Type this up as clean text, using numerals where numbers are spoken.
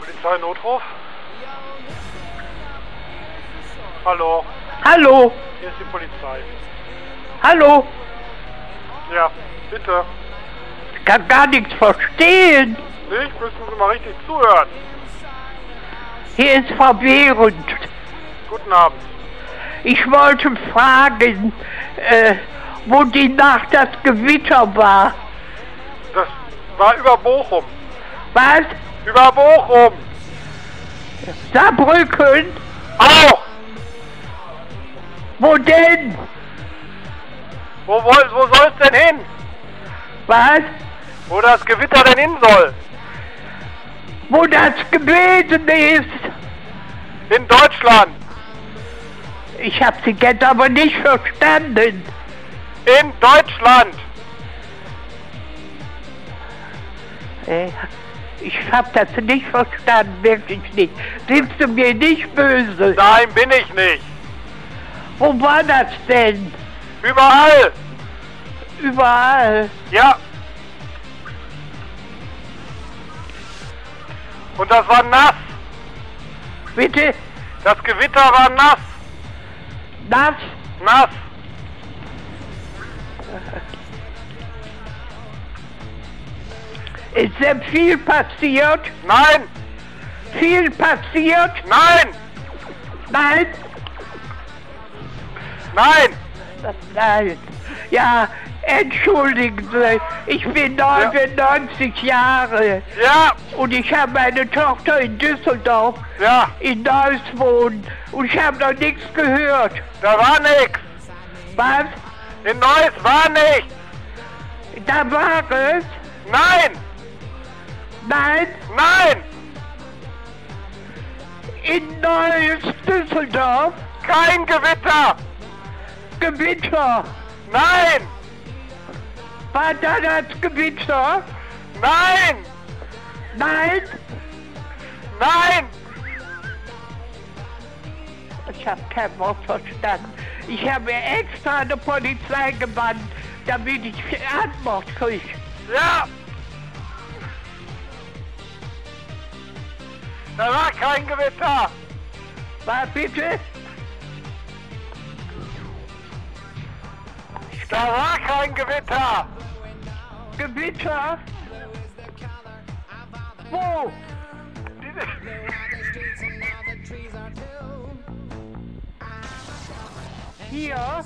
Polizeinotruf? Hallo, Hallo, hier ist die Polizei. hallo, Ja, bitte. ich kann gar nichts verstehen. Nicht? Müssen Sie mal richtig zuhören. Hier ist verwirrend. Guten Abend. Ich wollte fragen, wo die Nacht das Gewitter war. Das war über Bochum. Was? Über Bochum! Saarbrücken? Auch! Wo denn? Wo soll es denn hin? Was? Wo das Gewitter denn hin soll? Wo das gewesen ist? In Deutschland! Ich habe Sie jetzt aber nicht verstanden. In Deutschland! Ich hab das nicht verstanden, wirklich nicht. Sind Sie mir nicht böse? Nein, bin ich nicht. Wo war das denn? Überall! Überall. Ja! Und das war nass! Bitte? Das Gewitter war nass! Nass? Nass! Ist denn viel passiert? Nein! Viel passiert? Nein! Nein? Nein! Nein. Ja, entschuldigen Sie, ich bin 99 Jahre Ja! und ich habe meine Tochter in Düsseldorf Ja! in Neuss wohnen und ich habe noch nichts gehört. Da war nix! Was? In Neuss war nichts! Da war es? Nein! Nein? Nein! In Neuss, Düsseldorf? Kein Gewitter! Gewitter? Nein! War da das Gewitter? Nein! Nein? Nein! Ich habe kein Wort verstanden. Ich habe mir extra eine Polizei gebannt, damit ich Antwort kriege. Ja! Da war kein Gewitter! Was bitte? Da war kein Gewitter! Gewitter? Wo? Hier?